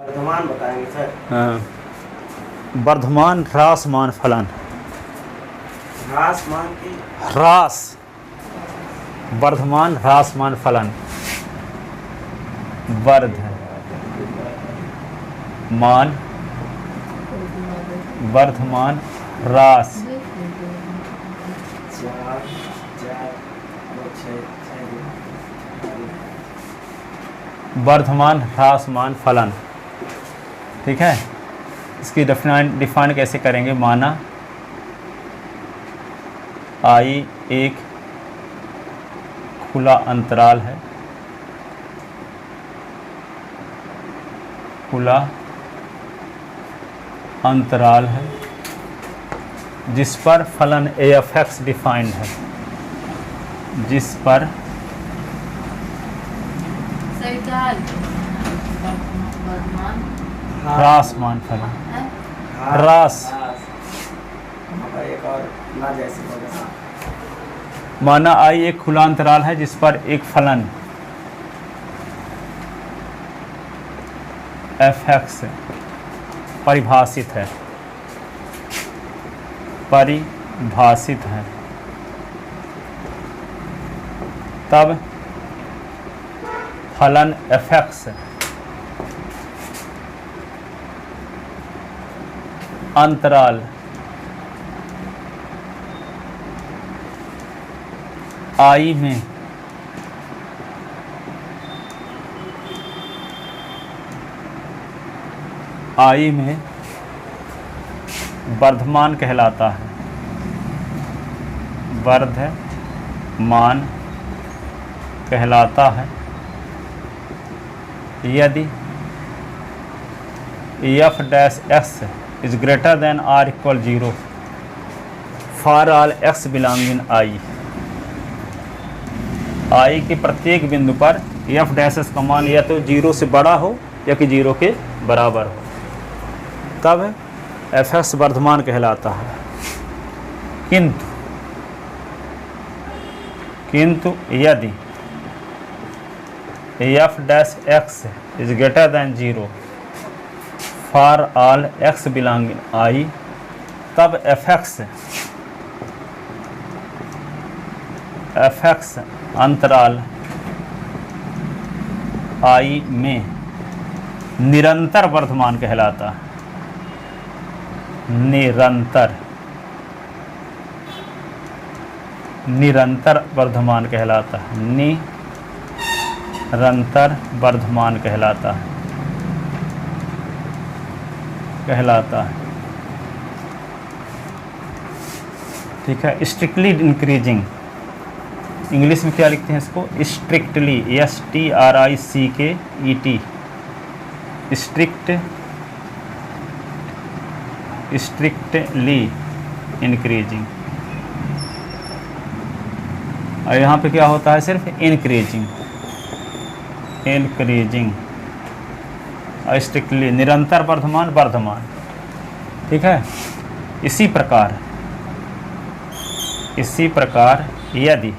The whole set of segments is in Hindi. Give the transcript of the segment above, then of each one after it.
वर्धमान बताएंगे सर। हाँ, वर्धमान ह्रासमान फलन। ह्रासमान की ह्रास, वर्धमान ह्रासमान फलन। वर्धमान, वर्धमान ह्रास, 4 4 6 वर्धमान ह्रासमान फलन। ठीक है, इसकी डिफाइन कैसे करेंगे? माना I एक खुला अंतराल है, खुला अंतराल है जिस पर फलन AF(x) डिफाइंड है, जिस पर ह्रासमान फलन। ह्रास एक और ना जैसे होगा। माना I एक खुला अंतराल है जिस पर एक फलन f(x) परिभाषित है, परिभाषित है। तब फलन f(x) अंतराल I में वर्धमान कहलाता है, वर्धमान कहलाता है यदि f(x) is greater than or equal 0 for all x belonging in I के प्रत्येक बिंदु पर f' का मान या तो 0 से बड़ा हो या कि 0 के बराबर हो, तब f(x) वर्धमान कहलाता है। किंतु यदि f(x) is greater than 0 for all x belonging in I, तब f(x) अंतराल I में निरंतर वर्धमान कहलाता है। निरंतर वर्धमान कहलाता है, निरंतर वर्धमान कहलाता है। ठीक है, स्ट्रिक्टली इंक्रीजिंग, इंग्लिश में क्या लिखते हैं इसको? Strictly, STRICKET, strictly increasing. और यहाँ पे क्या होता है? सिर्फ इंक्रीजिंग और स्ट्रिक्टली निरंतर वर्धमान। ठीक है, इसी प्रकार यदि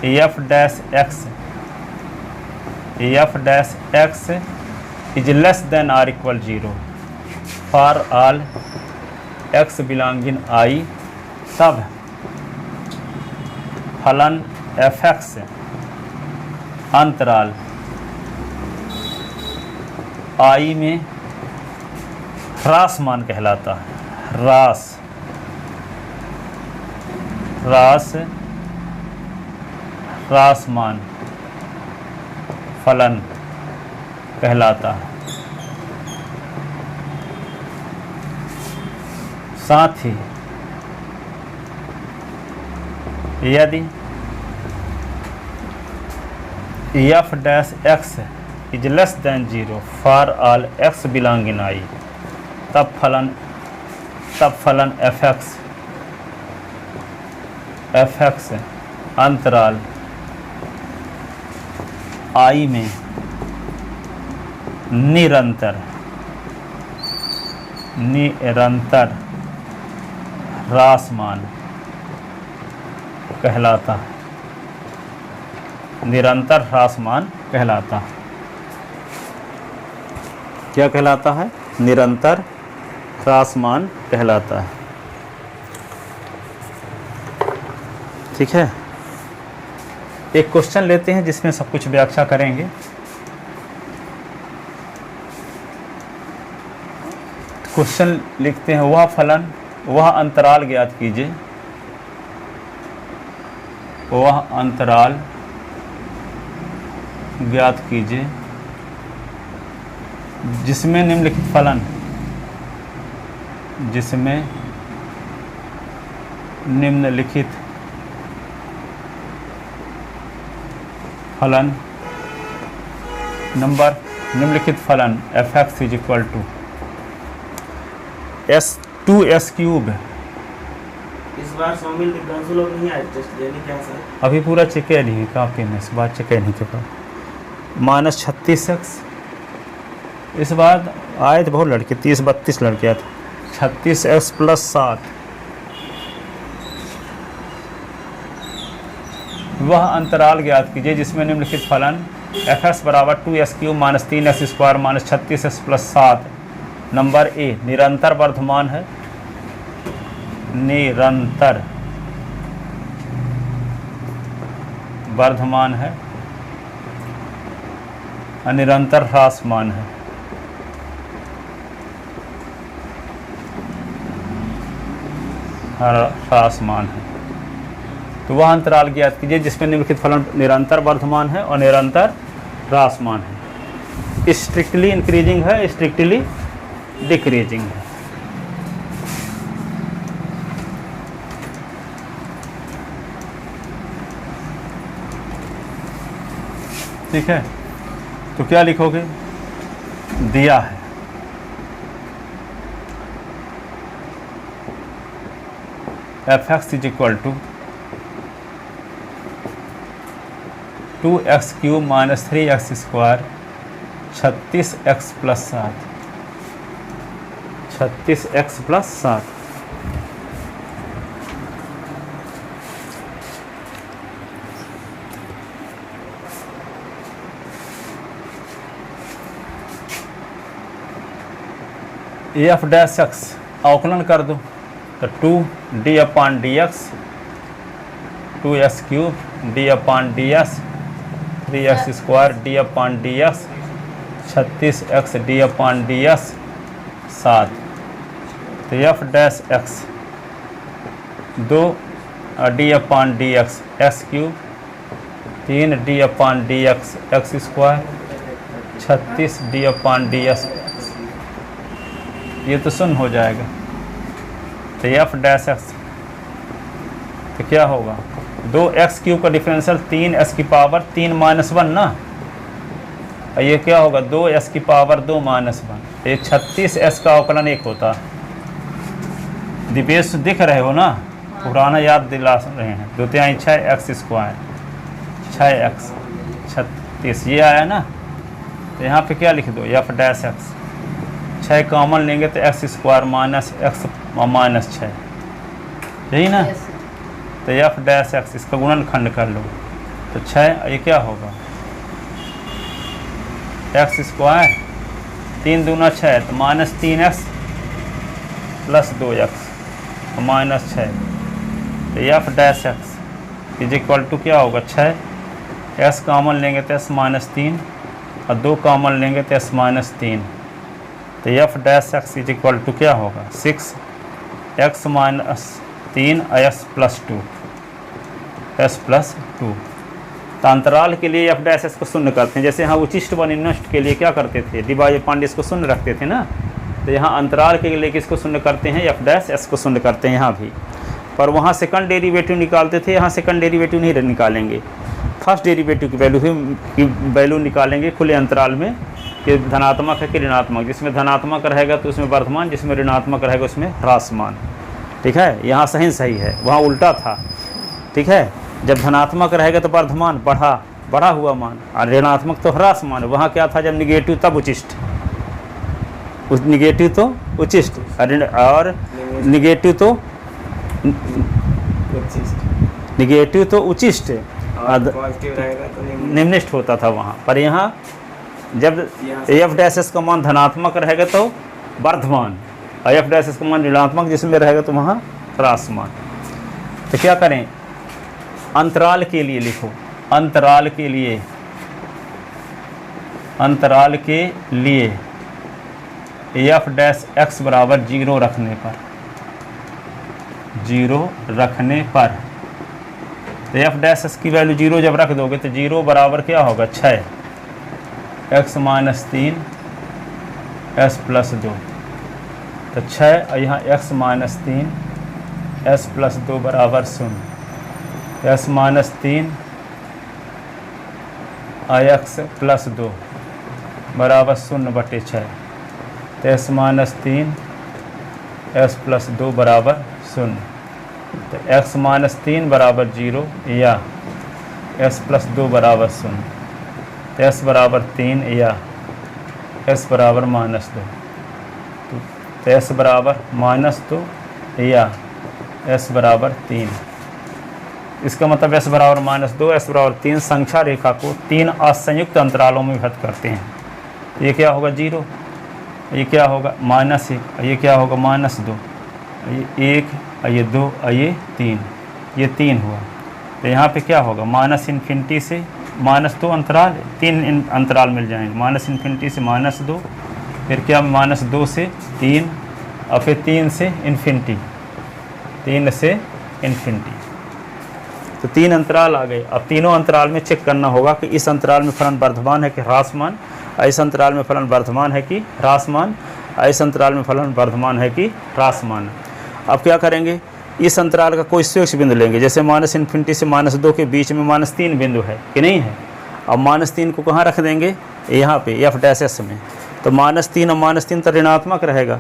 f(x) is less than or equal 0 for all x belonging in I, तब फलन f(x) अंतराल I में ह्रासमान कहलाता है। ह्रासमान फलन कहलाता है। साथ ही यदि f(x) is less than 0 for all x belonging in I, तब फलन f(x) अंतराल I में निरंतर ह्रासमान कहलाता है। निरंतर ह्रासमान कहलाता है। क्या कहलाता है? निरंतर ह्रासमान कहलाता है। ठीक है, एक क्वेश्चन लेते हैं जिसमें सब कुछ व्याख्या करेंगे। क्वेश्चन लिखते हैं, वह फलन, वह अंतराल ज्ञात कीजिए, वह अंतराल ज्ञात कीजिए जिसमें निम्नलिखित फलन, जिसमें निम्नलिखित फलन, नंबर निम्नलिखित फलन f(x) is equal to 2s cube. इस बार शामिल दिव्यांशु लोग नहीं आए टेस्ट देने, क्या सर? अभी पूरा चेक नहीं है कापी में, इस बार चेक नहीं के बाद -36x। इस बार आए थे बहुत लड़के, 30-32 लड़के आए थे। 36x + 7। वह अंतराल ज्ञात कीजिए जिसमें निम्नलिखित फलन f(x) = 2s³ - 3s² - 36s + 7 number A निरंतर वर्धमान है, निरंतर वर्धमान है, निरंतर ह्रासमान है। ह्रासमान है। तो वह अंतराल ज्ञात कीजिए जिसमें निम्नलिखित फलन निरंतर वर्धमान है और निरंतर ह्रासमान है। स्ट्रिक्टली इंक्रीजिंग है, स्ट्रिक्टली डिक्रीजिंग है। ठीक है, तो क्या लिखोगे? दिया है f(x) is equal to 2x³ - 3x², 36x + 7, 36x + 7। f(x) अवकलन कर दो तो 2d/dx, 2s³ d/ds, 3x² d/dx, 36x d/ds 7। तो f(x) 2d/dx s³, 3d/dx x², 36d/ds। ये तो शून्य हो जाएगा। तो f(x) तो क्या होगा? 2x³ का डिफरेंशियल 3s³ 3 - 1 ना, और ये क्या होगा? 2s² 2 - 1। ये 36s का अवकलन 1 होता। दिपेश दिख रहे हो ना, पुराना याद दिला रहे हैं। 2 × 6 x², 6x 36 ये आया ना। तो यहाँ पे क्या लिख दो? f(x) 6 कॉमन लेंगे तो x² - x - 6, यही ना। तो f(x) इसका गुणनखंड कर लो तो 6, ये क्या होगा? x², 3 दूना 6 तो -3x + 2x -6। तो f(x) इज इक्वल टू क्या होगा? 6, s कॉमन लेंगे तो s - 3 और 2 कॉमन लेंगे तो s - 3। तो f(x) इज इक्वल टू क्या होगा? 6x - 3 s + 2, s + 2। तो अंतराल के लिए f(x) को शून्य करते हैं। जैसे यहाँ उचिष्ट व निम्नष्ट के लिए क्या करते थे? dy/dx को शून्य रखते थे ना। तो यहाँ अंतराल के लिए किसको शून्य करते हैं? f(x) को शून्य करते हैं यहाँ भी। पर वहाँ सेकंड डेरिवेटिव निकालते थे, यहाँ सेकंड डेरिवेटिव नहीं निकालेंगे। फर्स्ट डेरिवेटिव की वैल्यू निकालेंगे खुले अंतराल में कि धनात्मक है कि ऋणात्मक। जिसमें धनात्मक रहेगा तो उसमें वर्धमान, जिसमें ऋणात्मक रहेगा उसमें ह्रासमान। ठीक है, यहाँ सही है, वहाँ उल्टा था। ठीक है, जब धनात्मक रहेगा तो वर्धमान बढ़ा हुआ मान, और ऋणात्मक तो ह्रासमान। वहाँ क्या था? जब निगेटिव तब उचिष्ट, निगेटिव तो उचिष्ट और निगेटिव तो उचिष्ट और पॉजिटिव रहेगा तो निम्नष्ट होता था वहाँ। पर यहाँ जब एफ डैश एस का मान धनात्मक रहेगा तो वर्धमान, और एफ डैश एस का मान ऋणात्मक जिसमें रहेगा तो वहाँ ह्रासमान। तो क्या करें, अंतराल के लिए लिखो, अंतराल के लिए एफ डैश एक्स बराबर 0 रखने पर तो एफ डैश एस की वैल्यू 0 जब रख दोगे तो 0 बराबर क्या होगा 6 x माइनस 3 s प्लस 2, तो 6 और यहाँ x माइनस 3 s प्लस 2 बराबर 0, s माइनस 3 और x प्लस 2 बराबर 0/6, तो s माइनस 3 s प्लस 2 बराबर 0, तो x माइनस 3 बराबर 0 या s प्लस 2 बराबर 0, s बराबर 3 या s बराबर -2, तो s बराबर -2 या s बराबर 3। इसका मतलब s बराबर -2 s बराबर 3 संख्या रेखा को 3 असंयुक्त अंतरालों में विभक्त करते हैं। ये क्या होगा 0, ये क्या होगा -1, ये क्या होगा -2, ये 1, ये 2 और ये 3, ये 3 हुआ। तो यहाँ पे क्या होगा -∞ से -2 अंतराल, 3 अंतराल मिल जाएंगे, -∞ से -2, फिर क्या -2 से 3 और फिर 3 से ∞, 3 से ∞, तो 3 अंतराल आ गए। अब तीनों अंतराल में चेक करना होगा कि इस अंतराल में फलन वर्धमान है कि ह्रासमान, इस अंतराल में फलन वर्धमान है कि ह्रासमान, इस अंतराल में फलन वर्धमान है कि ह्रासमान। अब क्या करेंगे, इस अंतराल का कोई शीर्ष बिंदु लेंगे, जैसे -∞ से -2 के बीच में -3 बिंदु है कि नहीं है। अब -3 को कहाँ रख देंगे, यहाँ पे एफ डैश एस में, तो -3 और -3 तो ऋणात्मक रहेगा,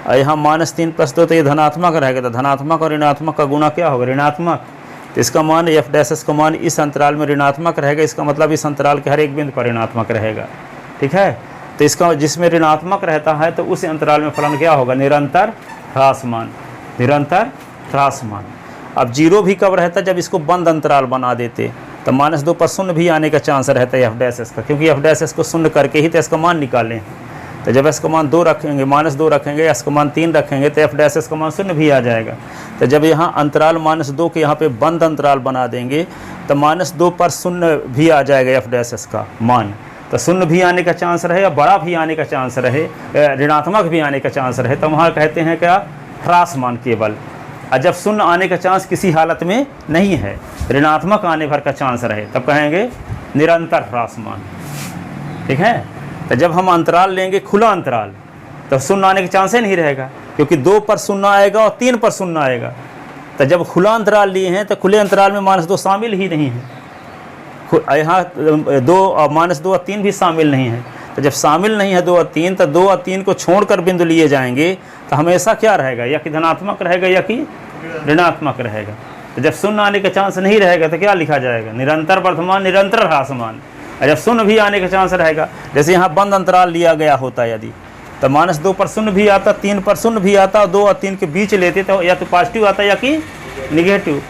और यहाँ -3 + 2 तो ये धनात्मक रहेगा, तो धनात्मक और ऋणात्मक का गुणा क्या होगा ऋणात्मक, तो इसका मान एफ डैश एस का मान इस अंतराल में ऋणात्मक रहेगा, इसका मतलब इस अंतराल के हर एक बिंदु पर ऋणात्मक रहेगा, ठीक है। तो इसका जिसमें ऋणात्मक रहता है तो उस अंतराल में फलन क्या होगा निरंतर ह्रासमान, निरंतर ह्रासमान। अब 0 भी कब रहता है, जब इसको बंद अंतराल बना देते, तो -2 पर 0 भी आने का चांस रहता है एफ डैश एस का, क्योंकि एफ डैश एस को 0 करके ही तो इसका मान निकालें। तो जब एस का मान 2 रखेंगे, -2 रखेंगे, एस का मान 3 रखेंगे, तो एफ डैश एस का मान 0 भी आ जाएगा। तो जब यहाँ अंतराल -2 के यहाँ पे बंद अंतराल बना देंगे तो -2 पर 0 भी आ जाएगा एफ डैश एस का मान, तो 0 भी आने का चांस रहे या बड़ा भी आने का चांस रहे, ऋणात्मक भी आने का चांस रहे, तो वहाँ कहते हैं क्या ह्रासमान केवल। और जब 0 आने का चांस किसी हालत में नहीं है, ऋणात्मक आने भर का चांस रहे, तब कहेंगे निरंतर ह्रासमान, ठीक है। तो जब हम अंतराल लेंगे खुला अंतराल, तो 0 आने का चांस ही नहीं रहेगा, क्योंकि 2 पर 0 आएगा और 3 पर 0 आएगा। तो जब खुला अंतराल लिए हैं तो खुले अंतराल में -2 शामिल ही नहीं है, यहाँ 2 और -2 और 3 भी शामिल नहीं है। तो जब शामिल नहीं है 2 और 3, तो 2 और 3 को छोड़कर बिंदु लिए जाएंगे, तो हमेशा क्या रहेगा, या कि धनात्मक रहेगा या कि ऋणात्मक रहेगा। तो जब 0 आने का चांस नहीं रहेगा तो क्या लिखा जाएगा निरंतर वर्धमान, निरंतर ह्रासमान। और जब 0 भी आने का चांस रहेगा, जैसे यहाँ बंद अंतराल लिया गया होता यदि, तो -2 पर 0 भी आता, 3 पर 0 भी आता, और 2 और 3 के बीच लेते तो या तो पॉजिटिव आता या कि निगेटिव।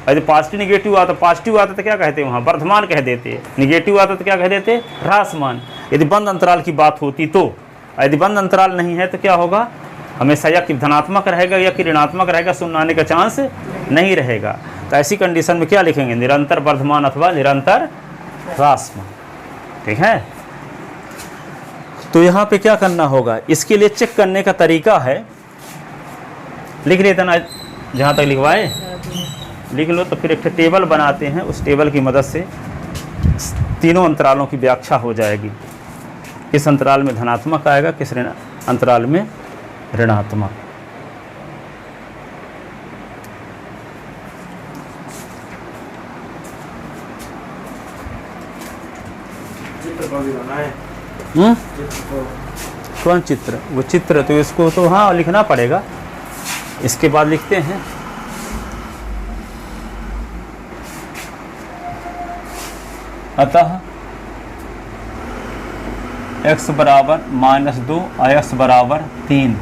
यदि पॉजिटिव आता तो क्या कहते हैं वहाँ वर्धमान कह देते, निगेटिव आता तो क्या कह देते ह्रासमान। यदि बंद अंतराल की बात होती तो, यदि बंद अंतराल नहीं है तो क्या होगा, हमेशा या कि धनात्मक रहेगा या कि ऋणात्मक रहेगा, 0 आने का चांस नहीं रहेगा। तो ऐसी कंडीशन में क्या लिखेंगे निरंतर वर्धमान अथवा निरंतर ह्रासमान, ठीक है। तो यहाँ पे क्या करना होगा, इसके लिए चेक करने का तरीका है, लिख लेते ना, जहाँ तक लिखवाए लिख लो। तो फिर एक टेबल बनाते हैं, उस टेबल की मदद से तीनों अंतरालों की व्याख्या हो जाएगी, किस अंतराल में धनात्मक आएगा, किस अंतराल में ऋणात्मक। कौन चित्र, वो चित्र तो इसको तो हाँ लिखना पड़ेगा, इसके बाद लिखते हैं। अतः x बराबर -2 और x बराबर 3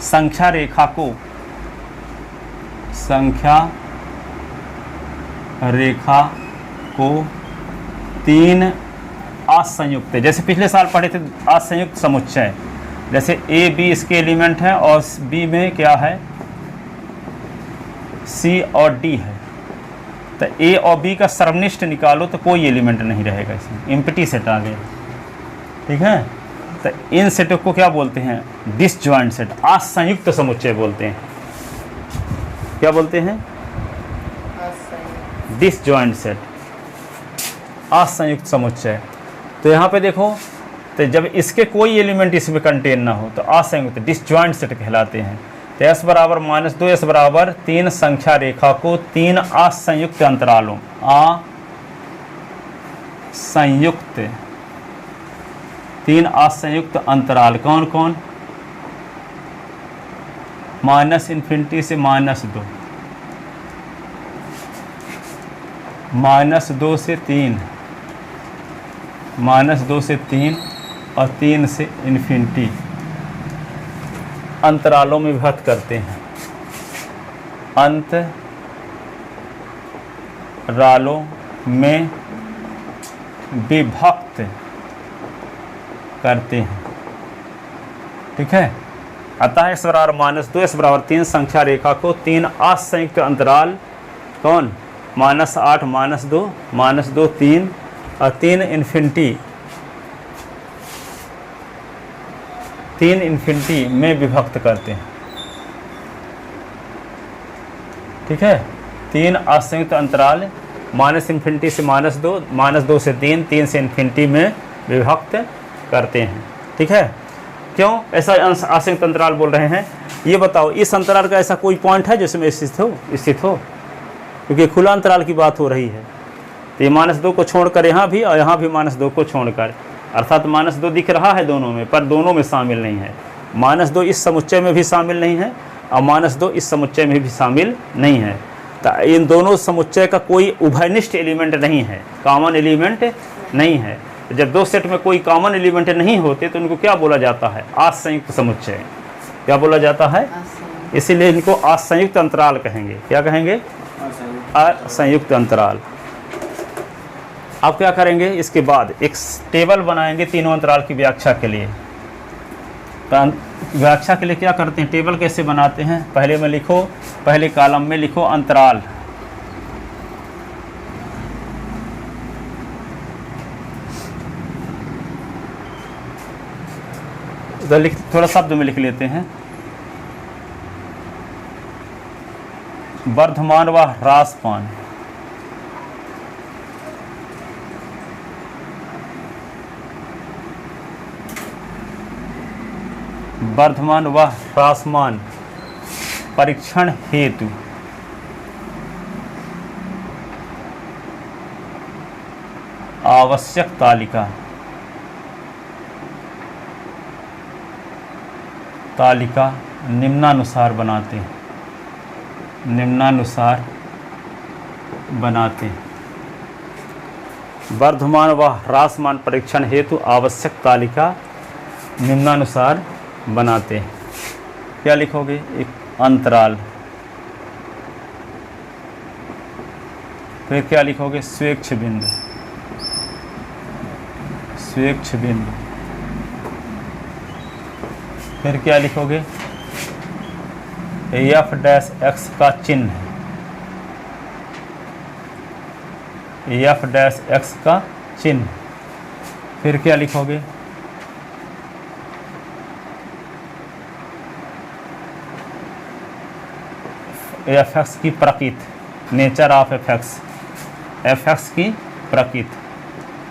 संख्या रेखा को 3 असंयुक्त, जैसे पिछले साल पढ़े थे असंयुक्त समुच्चय, जैसे ए बी इसके एलिमेंट हैं और बी में क्या है, सी और डी है, तो ए और बी का सर्वनिष्ठ निकालो तो कोई एलिमेंट नहीं रहेगा इसमें, एम्प्टी सेट आ गया। ठीक है, तो इन सेटों को क्या बोलते हैं, डिसजॉइंट सेट, असंयुक्त समुच्चय बोलते हैं। क्या बोलते हैं, डिसजॉइंट सेट, असंयुक्त समुच्चय। तो यहाँ पे देखो, तो जब इसके कोई एलिमेंट इसमें कंटेन ना हो तो असंयुक्त डिसजॉइंट सेट कहलाते हैं। तो s बराबर -2 s बराबर 3 संख्या रेखा को 3 असंयुक्त अंतरालों, असंयुक्त 3 असंयुक्त अंतराल कौन कौन, -∞ से -2, -2 से 3, -2 से 3 और 3 से इन्फिनिटी अंतरालों में विभक्त करते हैं, अंतरालों में विभक्त करते हैं। ठीक है, अतः s बराबर -2 s बराबर 3 संख्या रेखा को 3 असंयुक्त अंतराल कौन, -8 -2 -2 3 और 3 इन्फिनिटी में विभक्त करते हैं। ठीक है, 3 असंयुक्त अंतराल -∞ से -2 -2 से 3 3 से इन्फिनिटी में विभक्त करते हैं। ठीक है, क्यों ऐसा असंयुक्त अंतराल बोल रहे हैं, ये बताओ, इस अंतराल का ऐसा कोई पॉइंट है जिसमें स्थित हो, क्योंकि खुला अंतराल की बात हो रही है। तो ये -2 को छोड़कर यहाँ भी और यहाँ भी -2 को छोड़कर, अर्थात -2 दिख रहा है दोनों में, पर दोनों में शामिल नहीं है। -2 इस समुच्चय में भी शामिल नहीं है और -2 इस समुच्चय में भी शामिल नहीं है। तो इन दोनों समुच्चय का कोई उभयनिष्ठ एलिमेंट नहीं है, कॉमन एलिमेंट नहीं है। जब दो सेट में कोई कॉमन एलिमेंट नहीं होते तो उनको क्या बोला जाता है, असंयुक्त समुच्चय। क्या बोला जाता है, इसीलिए इनको असंयुक्त अंतराल कहेंगे। क्या कहेंगे, असंयुक्त अंतराल। अब क्या करेंगे, इसके बाद एक टेबल बनाएंगे तीनों अंतराल की व्याख्या के लिए। तो व्याख्या के लिए क्या करते हैं, टेबल कैसे बनाते हैं, पहले में लिखो, पहले कॉलम में लिखो अंतराल, थोड़ा शब्द में लिख लेते हैं, वर्धमान व ह्रासमान। वर्धमान व ह्रासमान परीक्षण हेतु आवश्यक तालिका निम्नानुसार बनाते हैं, वर्धमान व ह्रासमान परीक्षण हेतु आवश्यक तालिका निम्नानुसार बनाते हैं। क्या लिखोगे, एक अंतराल, फिर क्या लिखोगे, स्वेच्छ बिंदु, फिर क्या लिखोगे, f'(x) का चिन्ह, f'(x) का चिन्ह, फिर क्या लिखोगे, fx की प्रकृति, नेचर ऑफ fx की प्रकृति,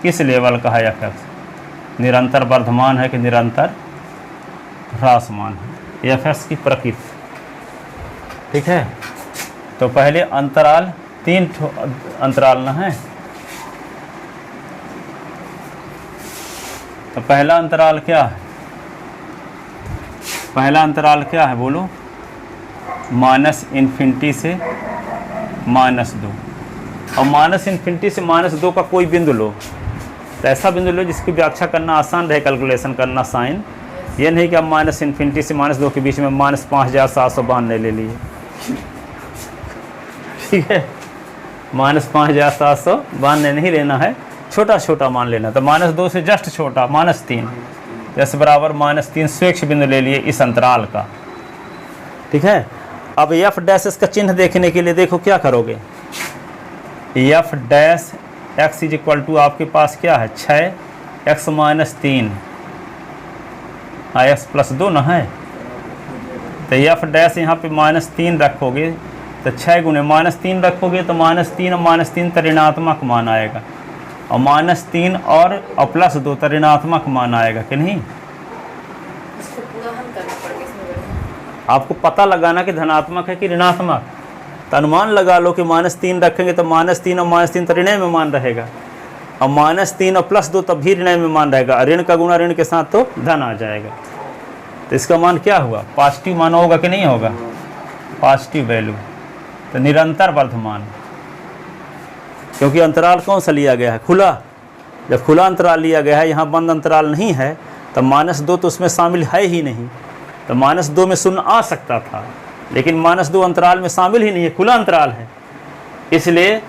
किस लेवल का है fx, निरंतर वर्धमान है कि निरंतर ह्रासमान है, fx की प्रकृति। ठीक है, तो पहले अंतराल, 3 अंतराल ना है, तो पहला अंतराल क्या है, बोलो, -∞ से -2, और -∞ से -2 का कोई बिंदु लो, तो ऐसा बिंदु लो जिसकी व्याख्या करना आसान रहे, कैलकुलेशन करना साइन। ये नहीं कि अब -∞ से -2 के बीच में -5792 ले लिए। ठीक है, -5792 नहीं लेना है, छोटा छोटा मान लेना, तो -2 से जस्ट छोटा -3, s बराबर -3 स्वेच्छ बिंदु ले लिए इस अंतराल का। ठीक है, अब एफ डैश इसका चिन्ह देखने के लिए देखो क्या करोगे, F dash X is equal to आपके पास क्या है 6x - 3 x + 2 ना है, तो एफ डैश यहाँ पे -3 रखोगे तो 6 गुने -3 रखोगे तो -3 और -3 तो ऋणात्मक मान आएगा, और -3 और +2 तो ऋणात्मक मान आएगा कि नहीं। इसको पूरा हल करना पड़ेगा इसमें। आपको पता लगाना कि धनात्मक है कि ऋणात्मक, तो अनुमान लगा लो कि -3 रखेंगे तो -3 और -3 तो ऋण में मान रहेगा, और -3 और +2 तब भी ऋण में मान रहेगा, ऋण का गुणा ऋण के साथ तो धन आ जाएगा। तो इसका मान क्या हुआ, पॉजिटिव मान होगा कि नहीं होगा, पॉजिटिव वैल्यू, तो निरंतर वर्धमान, क्योंकि अंतराल कौन सा लिया गया है, खुला। जब खुला अंतराल लिया गया है, यहाँ बंद अंतराल नहीं है, तो -2 तो उसमें शामिल है ही नहीं, तो -2 में शून्य आ सकता था, लेकिन -2 अंतराल में शामिल ही नहीं है, खुला अंतराल है, इसलिए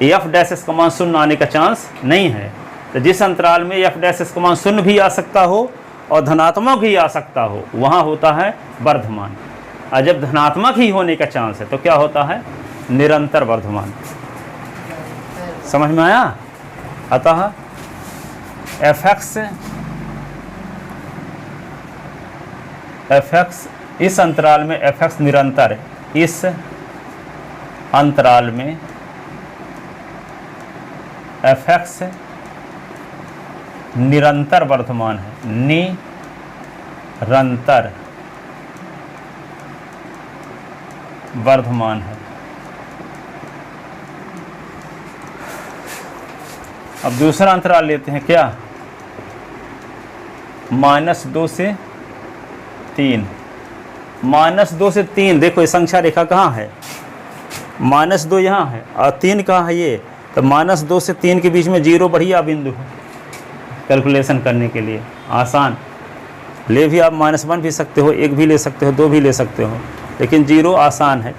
एफ डैश एस का मान शून्य आने का चांस नहीं है। तो जिस अंतराल में एफ डैश एस का मान शून्य भी आ सकता हो और धनात्मक भी आ सकता हो, वहाँ होता है वर्धमान, और जब धनात्मक ही होने का चांस है तो क्या होता है, निरंतर वर्धमान। समझ में आया। अतः एफ एक्स इस अंतराल में एफ एक्स निरंतर है, इस अंतराल में एफ एक्स निरंतर वर्धमान है, निरंतर वर्धमान है। अब दूसरा अंतराल लेते हैं क्या, -2 से 3, -2 से 3, देखो ये संख्या रेखा कहाँ है, -2 यहाँ है और 3 कहाँ है ये, तो -2 से 3 के बीच में 0 बढ़िया बिंदु है कैलकुलेशन करने के लिए, आसान। ले भी आप -1 भी सकते हो, 1 भी ले सकते हो, 2 भी ले सकते हो, लेकिन 0 आसान है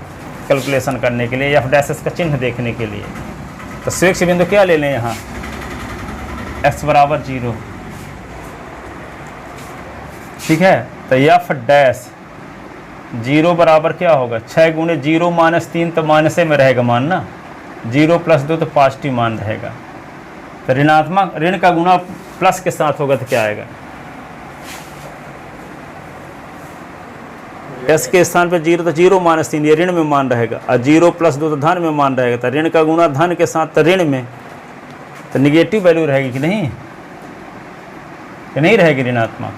कैलकुलेशन करने के लिए, एफ डैश एस का चिन्ह देखने के लिए। तो स्वेच्छ बिंदु क्या ले लें यहाँ, x बराबर 0, ठीक है। तो एफ डैश 0 बराबर क्या होगा, 6 गुणे 0 - 3 तो माइनसे में रहेगा मान ना, 0 + 2 तो पॉजिटिव मान रहेगा, तो ऋणात्मक ऋण का गुणा प्लस के साथ होगा तो क्या आएगा, s के स्थान पर 0 तो 0 - 3 ये ऋण में मान रहेगा, और 0 + 2 तो धन में मान रहेगा, तो ऋण का गुणा धन के साथ तो ऋण में, तो निगेटिव वैल्यू रहेगी कि नहीं, कि नहीं रहेगी ऋणात्मक।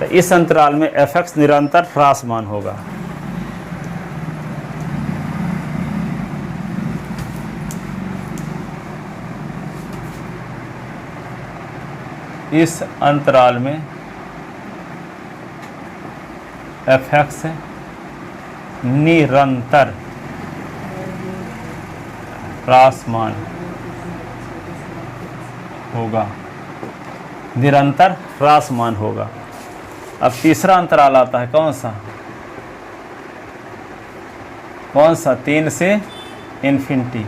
तो इस अंतराल में एफ एक्स निरंतर ह्रासमान होगा। इस अंतराल में एफ एक्स निरंतर ह्रासमान होगा, निरंतर ह्रासमान होगा। अब तीसरा अंतराल आता है कौन सा, 3 से इन्फिनिटी।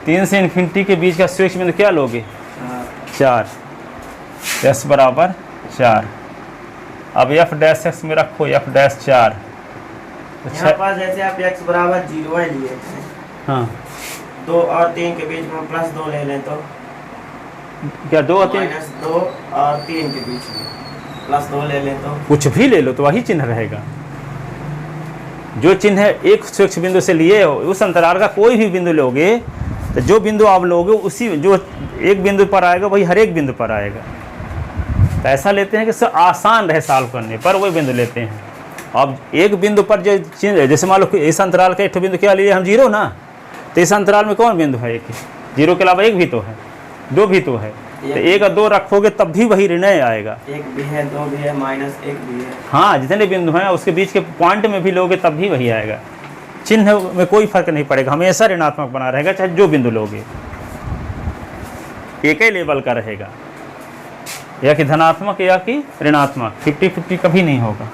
3 से इन्फिनिटी के बीच का स्वेच्छ बिंदु क्या लोगे, 4, s बराबर 4। अब एफ डैश एक्स में रखो एफ डैश 4, यहाँ पास जैसे आप x बराबर 0 लिए, हाँ 2 और 3 के बीच में +2 ले लें तो क्या, 2 और 3 -2 और 3 के बीच में +2 ले लें तो कुछ भी ले लो तो वही चिन्ह रहेगा। जो चिन्ह है एक स्वेच्छ बिंदु से लिए हो, उस अंतराल का कोई भी बिंदु लोगे तो जो बिंदु आप लोगे उसी जो एक बिंदु पर आएगा वही हर एक बिंदु पर आएगा। तो ऐसा लेते हैं कि इससे आसान रहे सॉल्व करने पर, वही बिंदु लेते हैं। अब एक बिंदु पर जो चिन्ह, जैसे मान लो इस अंतराल का एक बिंदु क्या लिए हम, 0 ना, तो इस अंतराल में कौन बिंदु है, एक ही, 0 के अलावा एक भी तो है, 2 भी तो है, तो 1 और 2 रखोगे तब भी वही ऋणय आएगा। 1 भी है, 2 भी है, -1 भी है, हाँ जितने बिंदु हैं उसके बीच के पॉइंट में भी लोगे तब भी वही आएगा, चिन्ह में कोई फर्क नहीं पड़ेगा, हमेशा ऋणात्मक बना रहेगा चाहे जो बिंदु लोगे, एक ही लेवल का रहेगा, या कि धनात्मक या कि ऋणात्मक, 50-50 कभी नहीं होगा।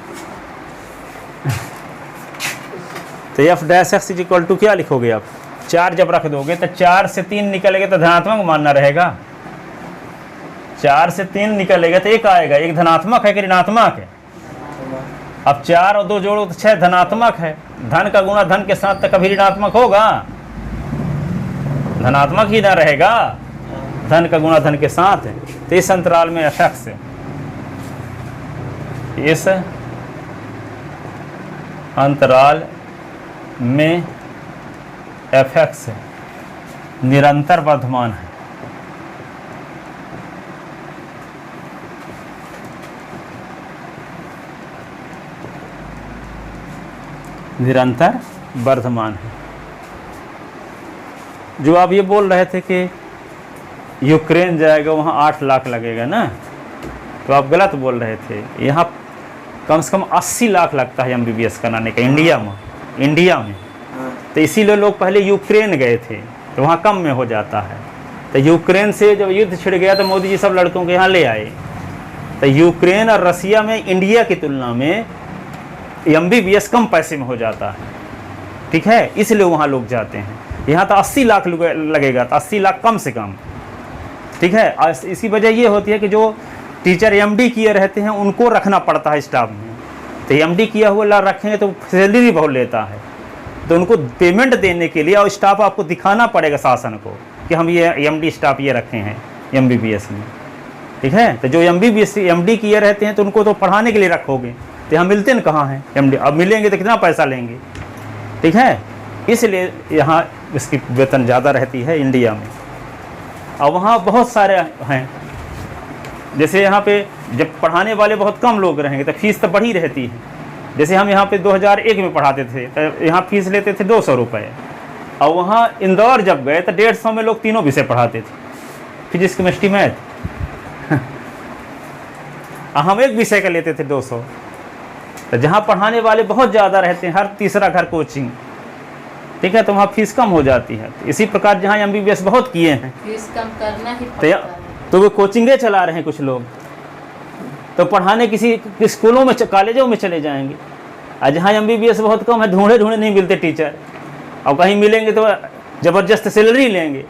तो F dash X is equal to क्या लिखोगे आप, 4 जब रख दोगे तो 4 से 3 निकलेगा तो धनात्मक मानना रहेगा। 4 से 3 निकलेगा तो 1 आएगा। 1 धनात्मक है कि ऋणात्मक है? अब 4 और 2 जोड़ो तो 6 धनात्मक है। धन का गुणा धन के साथ तो कभी ऋणात्मक होगा? धनात्मक ही ना रहेगा। धन का गुणा धन के साथ है। तो इस अंतराल में fx है, इस अंतराल में fx निरंतर वर्धमान है। निरंतर वर्धमान है। जो आप ये बोल रहे थे कि यूक्रेन जाएगा वहाँ 8 लाख लगेगा ना, तो आप गलत बोल रहे थे। यहाँ कम से कम 80 लाख लगता है MBBS कराने का इंडिया में। तो इसीलिए लोग पहले यूक्रेन गए थे, तो वहाँ कम में हो जाता है। तो यूक्रेन से जब युद्ध छिड़ गया तो मोदी जी सब लड़कों को यहाँ ले आए। तो यूक्रेन और रसिया में इंडिया की तुलना में MBBS कम पैसे में हो जाता है, ठीक है, इसलिए वहाँ लोग जाते हैं। यहाँ तो 80 लाख लगेगा, तो 80 लाख कम से कम, ठीक है। इसकी वजह ये होती है कि जो टीचर MD किए रहते हैं उनको रखना पड़ता है स्टाफ में। तो MD किया हुआ रखेंगे तो सैलरी बहुत लेता है, तो उनको पेमेंट देने के लिए और स्टाफ आपको दिखाना पड़ेगा शासन को कि हम ये MD स्टाफ ये रखे हैं MBBS में, ठीक है। तो जो MD किए रहते हैं तो उनको तो पढ़ाने के लिए रखोगे, तो यहाँ मिलते हैं कहाँ हैं MD? अब मिलेंगे तो कितना पैसा लेंगे, ठीक है। इसलिए यहाँ इसकी वेतन ज़्यादा रहती है इंडिया में। और वहाँ बहुत सारे हैं, जैसे यहाँ पे जब पढ़ाने वाले बहुत कम लोग रहेंगे तो फीस तो बढ़ी रहती है। जैसे हम यहाँ पे 2001 में पढ़ाते थे तो यहाँ फीस लेते थे 200 रुपये, और वहाँ इंदौर जब गए तो 150 में लोग तीनों विषय पढ़ाते थे, फिजिक्स केमिस्ट्री मैथ। हम एक विषय का लेते थे 200। तो जहाँ पढ़ाने वाले बहुत ज़्यादा रहते हैं, हर तीसरा घर कोचिंग, ठीक है, तो वहाँ फीस कम हो जाती है। इसी प्रकार जहाँ MBBS बहुत किए हैं फीस कम करना ही पड़ता है। तो वो कोचिंगें चला रहे हैं कुछ लोग, तो पढ़ाने किसी स्कूलों में कॉलेजों में चले जाएंगे। और जहाँ MBBS बहुत कम है, ढूंढे नहीं मिलते टीचर, और कहीं मिलेंगे तो ज़बरदस्त सैलरी लेंगे,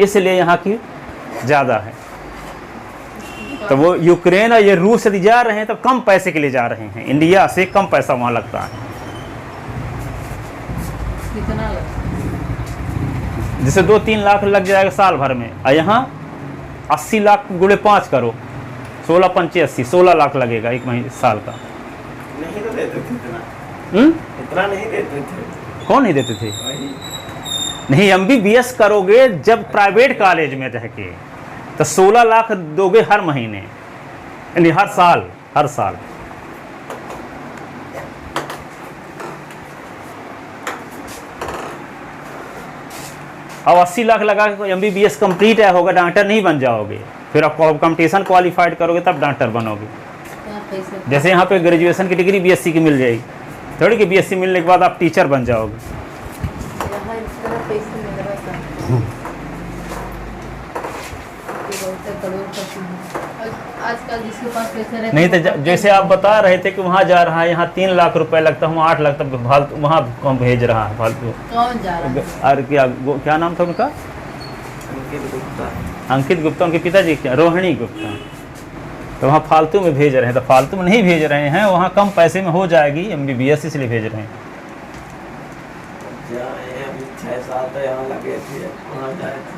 इसलिए यहाँ की ज़्यादा है। तो वो यूक्रेन और ये रूस यदि जा रहे हैं तो कम पैसे के लिए जा रहे हैं, इंडिया से कम पैसा वहाँ लगता है। कितना लगता है? जैसे 2-3 लाख लग जाएगा साल भर में, और यहाँ 80 लाख गुणे 5 करो, 16 पंचे 80, 16 लाख लगेगा एक महीने साल का। नहीं तो देते थे इतना। इतना नहीं देते थे। कौन नहीं देते थे? नहीं, MBBS करोगे जब प्राइवेट कॉलेज में रह के तो 16 लाख दोगे हर महीने, यानी हर साल। अब 80 लाख लगा के MBBS कंप्लीट होगा, डॉक्टर नहीं बन जाओगे। फिर आप कंपटीशन क्वालिफाइड करोगे तब डॉक्टर बनोगे। जैसे यहाँ पे ग्रेजुएशन की डिग्री BSc की मिल जाएगी, थोड़ी कि BSc मिलने के बाद आप टीचर बन जाओगे। यहाँ इस तरह पैसे मिल रहा था। आजकल जिसके पास पैसे रहते नहीं तो जैसे आप बता रहे थे कि वहाँ जा रहा है, यहाँ 3 लाख रुपए लगता है, वहाँ 8 लाख तक फालतू वहाँ कौन भेज रहा है फालतू? कौन जा रहा है? और क्या नाम था उनका? अंकित गुप्ता। उनके पिताजी क्या? रोहिणी गुप्ता। तो वहाँ फालतू में भेज रहे हैं, तो फालतू में नहीं भेज रहे हैं, वहाँ कम पैसे में हो जाएगी MBBS, इसलिए भेज रहे हैं। 6 साल तो यहाँ लगे थे, वहाँ जाए थे।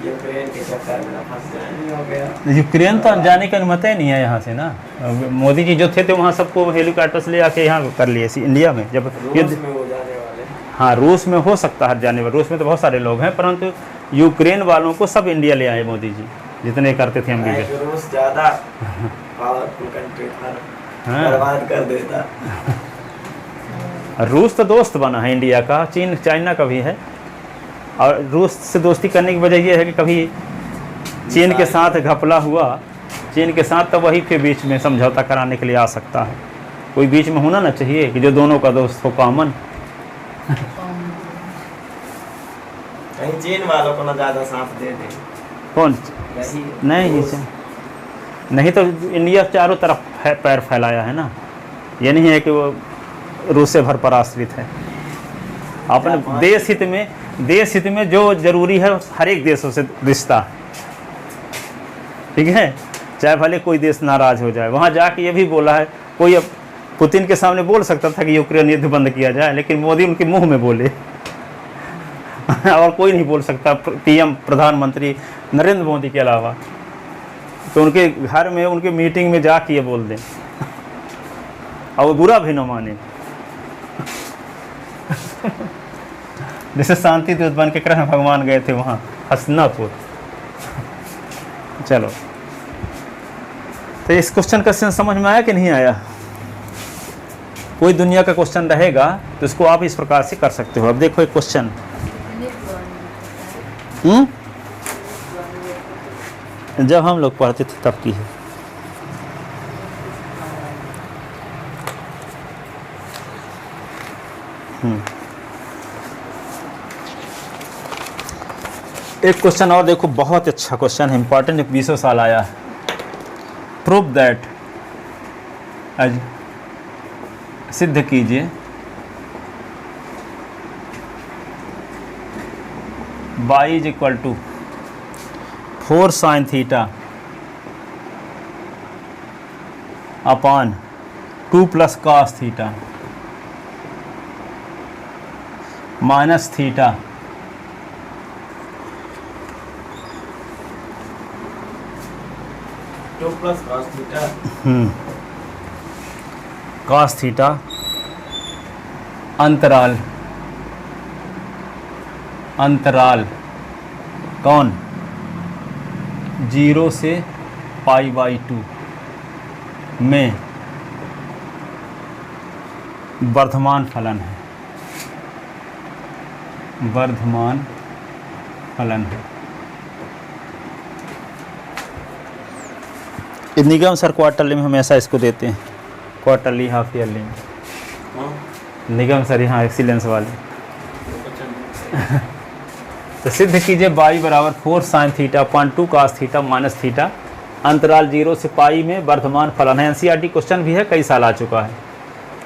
यूक्रेन के चक्कर में फंस जाए, हो गया। यूक्रेन तो जाने की अनुमति नहीं है यहाँ से ना। मोदी जी जो थे वहाँ सबको हेलीकॉप्टर से ले आके यहाँ कर लिए इंडिया में, जब युद्ध में हो जाने वाले। हाँ, रूस में हो सकता है जाने वाले, रूस में तो बहुत सारे लोग हैं, परंतु यूक्रेन वालों को सब इंडिया ले आए मोदी जी, जितने करते थे MBBS। रूस ज़्यादा पावरफुल कंट्री था, बर्बाद कर देता। रूस तो दोस्त बना है इंडिया का, चीन चाइना का भी है। और रूस से दोस्ती करने की वजह यह है कि कभी चीन के साथ घपला हुआ, चीन के साथ तो वही फिर बीच में समझौता कराने के लिए आ सकता है। कोई बीच में होना ना चाहिए कि जो दोनों का दोस्त हो कॉमन। कहीं चीन वालों को ना ज़्यादा साथ दे दे। कौन? नहीं तो इंडिया चारों तरफ पैर फैलाया है ना। ये नहीं है कि वो रूस से भर पर आश्रित है। अपने देश हित में जो जरूरी है हर एक देशों से रिश्ता, ठीक है, चाहे भले कोई देश नाराज हो जाए। वहाँ जाके ये भी बोला है, कोई अब पुतिन के सामने बोल सकता था कि यूक्रेन युद्ध बंद किया जाए, लेकिन मोदी उनके मुंह में बोले और कोई नहीं बोल सकता पीएम प्रधानमंत्री नरेंद्र मोदी के अलावा। तो उनके घर में उनके मीटिंग में जाके ये बोल दें और वो बुरा भी न माने। जैसे शांति दूत बन के कृष्ण भगवान गए थे वहाँ हसनापुर। चलो, तो इस क्वेश्चन का सेंस समझ में आया कि नहीं आया? कोई दुनिया का क्वेश्चन रहेगा तो इसको आप इस प्रकार से कर सकते हो। अब देखो एक क्वेश्चन, जब हम लोग पढ़ते थे तब की है। एक क्वेश्चन और देखो, बहुत अच्छा क्वेश्चन है, इंपॉर्टेंट, 20 साल आया है। प्रूव दैट, आज सिद्ध कीजिए y is equal to 4 sin theta upon 2 plus cos theta minus theta plus cos theta cos theta अंतराल कौन 0 से π/2 में वर्धमान फलन है, वर्धमान फलन है। निगम सर क्वार्टरली में हमेशा इसको देते हैं, क्वार्टरली हाफ ईयरली में। निगम सर यहाँ एक्सीलेंस वाले। तो सिद्ध कीजिए y बराबर 4 sin theta upon 2 cos theta minus theta अंतराल 0 से पाई में वर्धमान फलन है। एनसीईआरटी क्वेश्चन भी है, कई साल आ चुका है,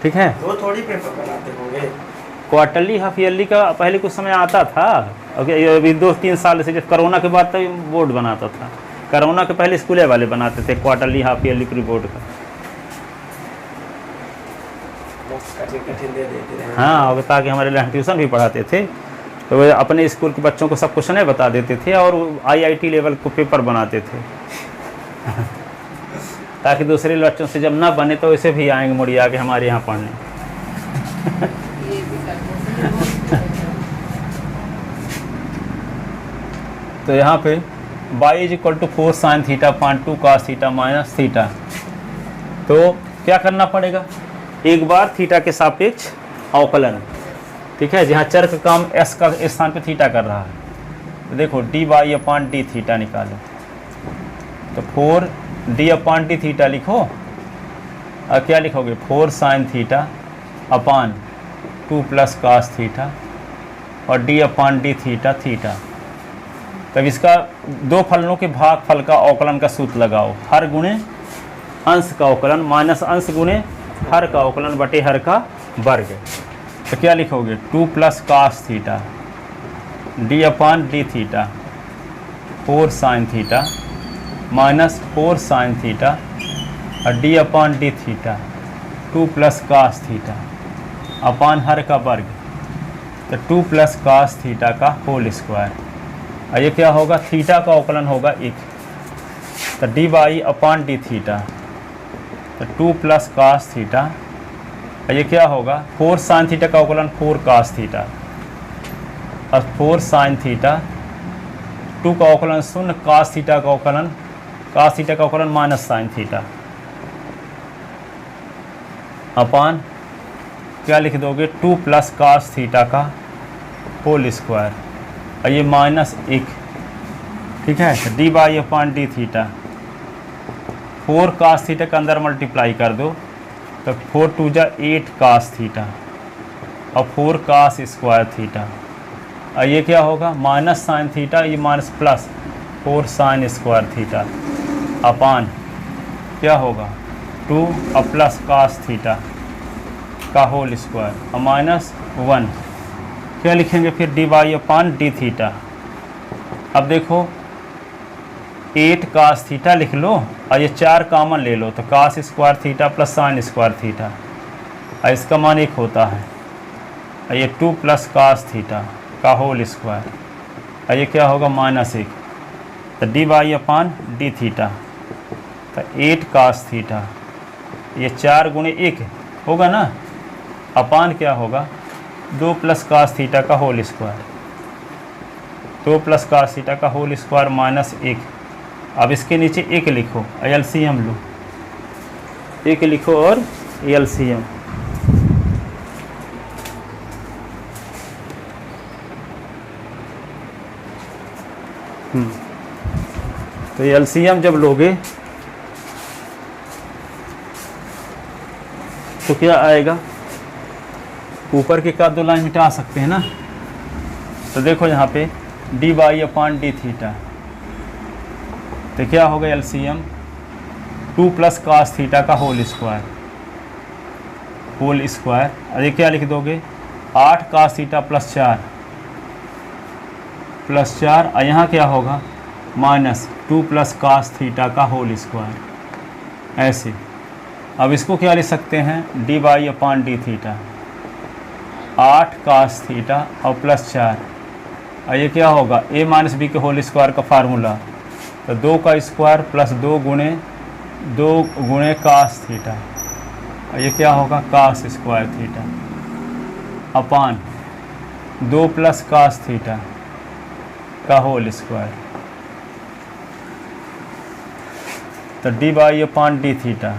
ठीक है। वो थोड़ी पेपर बनाते होंगे। क्वार्टरली हाफ ईयरली का पहले कुछ समय आता था, अभी 2-3 साल से, जब कोरोना के बाद तब बोर्ड बनाता था। कोरोना के पहले स्कूल वाले बनाते थे क्वार्टरली हाफ ईयरली रिपोर्ट का। कठिन दे देते रहे। हाँ, और ताकि हमारे लिए ट्यूशन भी पढ़ाते थे, तो वो अपने स्कूल के बच्चों को सब क्वेश्चन बता देते थे और आईआईटी लेवल को पेपर बनाते थे ताकि दूसरे बच्चों से जब ना बने तो वैसे भी आएंगे मुड़िया के हमारे यहाँ पढ़ने। ये भी करना तो यहाँ पे y is equal to 4 sin theta upon 2 cos theta minus theta. तो क्या करना पड़ेगा, एक बार थीटा के सापेक्ष अवकलन, ठीक है, जहाँ चर का काम s का इस स्थान पे थीटा कर रहा है। तो देखो dy अपॉन डी थीटा निकालो, तो 4d अपॉन डी थीटा लिखो और क्या लिखोगे 4 sin theta upon 2 plus cos theta और d upon D theta theta. तब इसका दो फलनों के भागफल का अवकलन का सूत्र लगाओ, हर गुणे अंश का अवकलन माइनस अंश गुणे हर का अवकलन बटे हर का वर्ग। तो क्या लिखोगे 2 plus cos theta d upon D theta 4 sin theta minus 4 sin theta और d upon D theta 2 plus cos theta upon her का वर्ग। तो 2 प्लस cos थीटा का होल स्क्वायर, और ये क्या होगा, थीटा का अवकलन होगा 1, तो D by upon D theta, तो 2 प्लस cos थीटा, और ये क्या होगा 4 sin थीटा का अवकलन 4 cos थीटा और 4 sin थीटा, 2 का अवकलन 0, cos थीटा का अवकलन माइनस sin थीटा अपॉन क्या लिख दोगे 2 प्लस cos थीटा का होल स्क्वायर, और ये माइनस 1, ठीक है। तो D by upon D theta 4 cos theta के अंदर मल्टीप्लाई कर दो, तो 4 2 जा 8 cos थीटा और 4 cos स्क्वायर थीटा, और ये क्या होगा माइनस sin थीटा, ये minus plus 4 sin square theta upon क्या होगा 2 और प्लस cos थीटा का होल स्क्वायर और -1 क्या लिखेंगे फिर dy/d थीटा। अब देखो 8 cos थीटा लिख लो और ये 4 कॉमन ले लो तो cos square theta plus sine square theta और इसका मान 1 होता है और ये 2 + cos थीटा का होल स्क्वायर और ये क्या होगा -1 तो dy/d थीटा तो 8 cos थीटा ये 4 × 1 होगा ना अपान क्या होगा 2 + cos थीटा का होल स्क्वायर 2 + cos थीटा का होल स्क्वायर -1। अब इसके नीचे 1 लिखो एलसीएम लो 1 लिखो और एलसीएम तो एलसीएम जब लोगे तो क्या आएगा ऊपर के का 2 लाइन मिटा सकते हैं ना तो देखो यहाँ पे dy/d थीटा तो क्या होगा एलसीएम 2 + cos थीटा का होल स्क्वायर और ये क्या लिख दोगे 8 cos थीटा +4 और यहाँ क्या होगा -2 + cos थीटा का होल स्क्वायर ऐसे। अब इसको क्या लिख सकते हैं dy/d थीटा 8 cos थीटा और +4 और ये क्या होगा a - b के होल स्क्वायर का फार्मूला तो 2 का स्क्वायर प्लस 2 × cos थीटा और ये क्या होगा cos square theta upon 2 + cos theta का होल स्क्वायर तो dy/d थीटा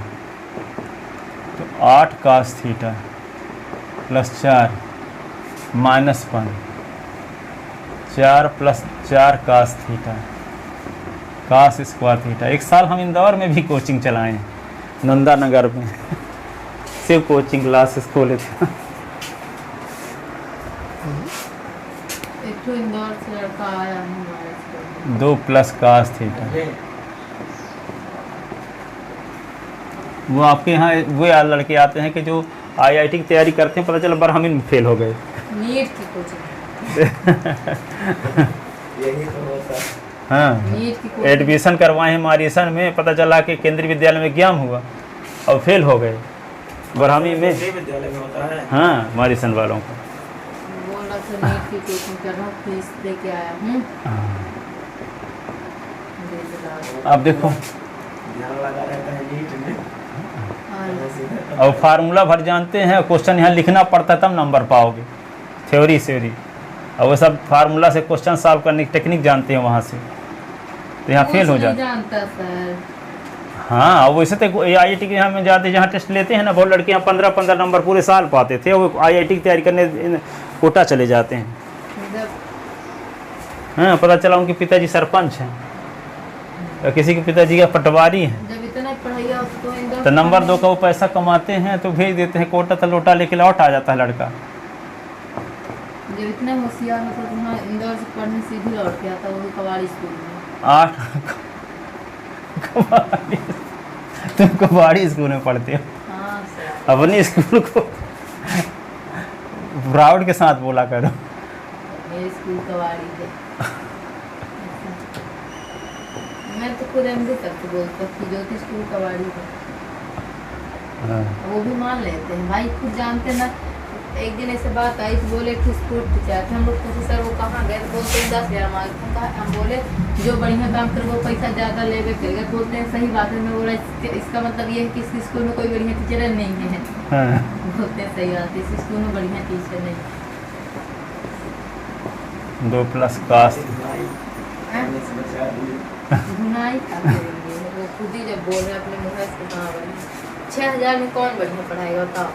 तो 8 cos theta +4 -1 4 + 4 cos theta cos square theta. एक साल हम इंदौर में भी कोचिंग चलाए हैं नंदा नगर में सिर्फ कोचिंग क्लासेस खोले थे। एक तो इंदौर से लड़का आया है हमारे स्कूल में। 2 + cos थीटा वो आपके यहाँ वो लड़के आते हैं कि जो IIT की तैयारी करते हैं पता चला बरहमीन में फेल हो गए नीट की कोचिंग यही तो होता है। हाँ नीट की कोचिंग एडमिशन करवाए हैं मारिसन में पता चला कि केंद्रीय विद्यालय में एग्जाम हुआ और फेल हो गए बरहमी में। केंद्रीय विद्यालय में होता है। हाँ मारिसन वालों को बोल रहा था नीट की कोचिंग कर रहा हूँ फीस दे के आया हूँ। अब देखो ध्यान लगा रहता है नीट में। और फार्मूला भर जानते हैं क्वेश्चन यहाँ लिखना पड़ता है तब नंबर पाओगे थ्योरी और वो सब फार्मूला से क्वेश्चन सॉल्व करने की टेक्निक जानते हैं वहाँ से तो यहाँ फेल हो जाते हैं। जानता सर हाँ वैसे तो IIT के यहाँ में जाते जहाँ टेस्ट लेते हैं ना बहुत लड़के यहाँ 15 नंबर पूरे साल पाते थे वो IIT की तैयारी करने कोटा चले जाते हैं। हाँ पता चला उनके पिताजी सरपंच हैं या किसी के पिताजी का पटवारी हैं जब इतना पढ़ाइया उसको इंदौर तो नंबर 2 का वो पैसा कमाते हैं तो भेज देते हैं कोटा तो लोटा लेके लौट आ जाता है लड़का। जब इतने होशियार होता तो वहाँ इंदौर से पढ़ने सीधी लौट के आता वो कबाड़ी स्कूल में 8 तुम कबाड़ी स्कूल में पढ़ते हो हाँ सर अपने स्कूल को प्राउड के साथ बोला करो मेरे स्कूल कबाड़ी है। मैं तो खुद MD तक बोलता कि ज्योति स्कूल कबाड़ी है। वो भी मान लेते हैं भाई खुद जानते ना। एक दिन ऐसे बात आई तो बोले कि स्कूल टीचर थे हम लोग पूछे सर वो कहाँ गए तो बोलते हैं 10,000 मांगते हैं। हम बोले जो बढ़िया काम करे वो पैसा ज़्यादा लेवे करेगा तो बोलते हैं सही बात है। मैं बोला इसका मतलब ये है कि इस स्कूल में कोई बढ़िया टीचर नहीं है। बोलते हैं सही बात है इस स्कूल में बढ़िया टीचर नहीं। 2 + cos गुनाही क्या करेंगे वो खुद ही जब बोल रहे हैं अपने मुँह से कहाँ बढ़िया 6,000 में कौन बढ़िया पढ़ाएगा बताओ।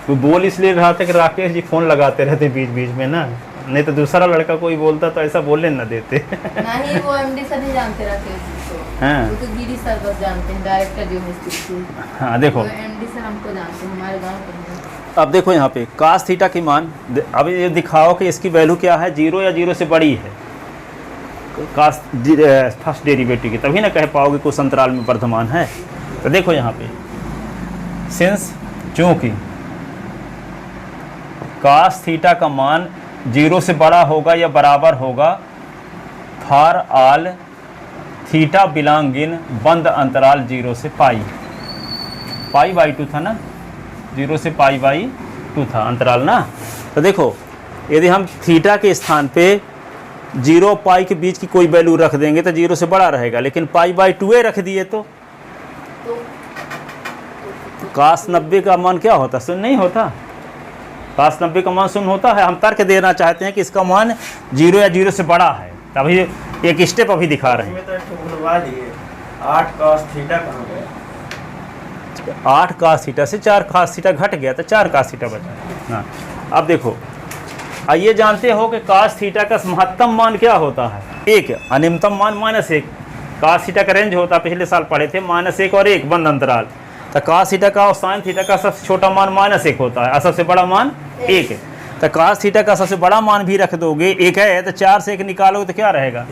वो बोल इसलिए रहा था कि राकेश जी फ़ोन लगाते रहते बीच बीच में ना नहीं तो दूसरा लड़का कोई बोलता तो ऐसा बोलने न देते। नहीं वो MD सर नहीं जानते राकेश जी को। हाँ। वो तो गिरी सर बस जानते हैं डायरेक्टर जो है स्कूल के। हाँ देखो MD सर हमको जानते हैं हमारे गाँव के हैं। अब देखो यहाँ पे cos थीटा की मान अब ये दिखाओ कि इसकी वैल्यू क्या है 0 या 0 से बड़ी है cos फर्स्ट डेरिवेटिव की तभी ना कह पाओगे कुछ अंतराल में वर्धमान है। तो देखो यहाँ पे सिंस चूँकि कास थीटा का मान 0 से बड़ा होगा या बराबर होगा for all theta belong in बंद अंतराल 0 से पाई। पाई बाई 2 था ना, 0 से पाई बाई 2 था अंतराल ना। तो देखो यदि हम थीटा के स्थान पे 0 पाई के बीच की कोई वैल्यू रख देंगे तो 0 से बड़ा रहेगा, लेकिन पाई बाई 2 रख दिए तो कास 90 का मान क्या होता? शून्य नहीं होता। कास 90 का मान शून्य होता है। हम तर्क देना चाहते हैं कि इसका मान 0 या 0 से बड़ा है, तभी एक स्टेप अभी दिखा रहे हैं। इसमें तो भूलवा दिए 8 cos थीटा कहाँ गया? 8 कास थीटा से 4 कास थीटा घट गया तो 4 कास थीटा बचा। हाँ, अब देखो ये जानते हो कि कास थीटा का महत्तम मान क्या होता है? 1, और निम्नतम मान -1। कास थीटा का रेंज होता, पिछले साल पढ़े थे, -1 और 1 बंद अंतराल। तो कास थीटा का और साइन थीटा का सबसे छोटा मान -1 होता है और सबसे बड़ा मान 1 है। तो कास थीटा का सबसे बड़ा मान भी रख दोगे, 1 है, तो 4 से 1 निकालोगे तो क्या रहेगा?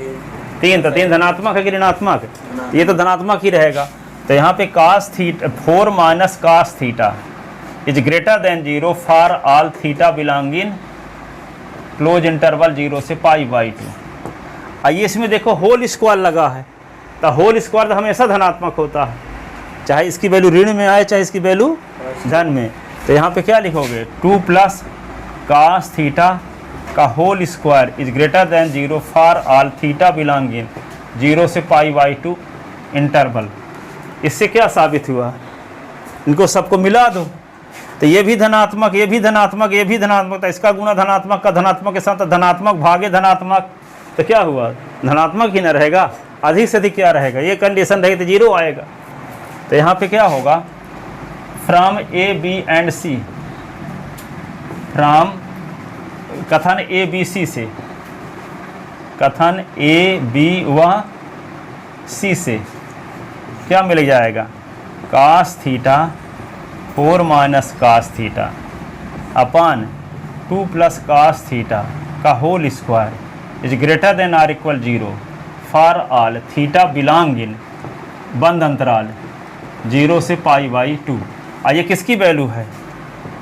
3। तो 3 धनात्मक है कि ऋणात्मक? ये तो धनात्मक ही रहेगा। तो यहाँ पे cos theta 4 minus cos theta is greater than 0 for all theta belong in close interval 0 से पाई बाई 2। आइए इसमें देखो होल स्क्वायर लगा है, तो होल स्क्वायर तो हमेशा धनात्मक होता है, चाहे इसकी वैल्यू ऋण में आए चाहे इसकी वैल्यू धन में। तो यहाँ पे क्या लिखोगे? 2 प्लस कास थीटा का whole square is greater than 0 for all theta belong in 0 से पाई बाई 2 इंटरवल। इससे क्या साबित हुआ? इनको सबको मिला दो तो ये भी धनात्मक, ये भी धनात्मक, ये भी धनात्मक, तो इसका गुना धनात्मक का धनात्मक के साथ, धनात्मक भागे धनात्मक, तो क्या हुआ? धनात्मक ही न रहेगा, अधिक से अधिक क्या रहेगा? ये कंडीशन रही तो 0 आएगा। तो यहाँ पे क्या होगा? From A B and C, from कथन ए बी सी से, कथन ए बी व सी से क्या मिल जाएगा? Cos theta 4 minus cos theta upon 2 plus cos theta का whole square is greater than or equal 0 for all theta belong in बंद अंतराल 0 से पाई बाई 2। ये किसकी वैल्यू है?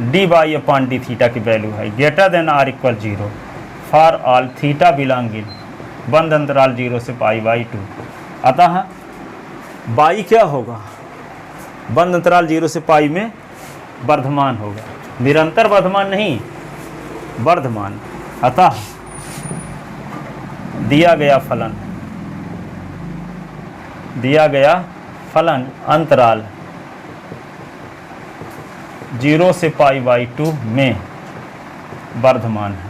D by upon D theta की वैल्यू है, greater than or equal 0 for all theta belong in बंद अंतराल 0 से पाई बाई 2। अतः बाई क्या होगा? बंद अंतराल 0 से पाई में वर्धमान होगा, निरंतर वर्धमान नहीं, वर्धमान। अतः दिया गया फलन अंतराल 0 से पाई बाई 2 में वर्धमान है।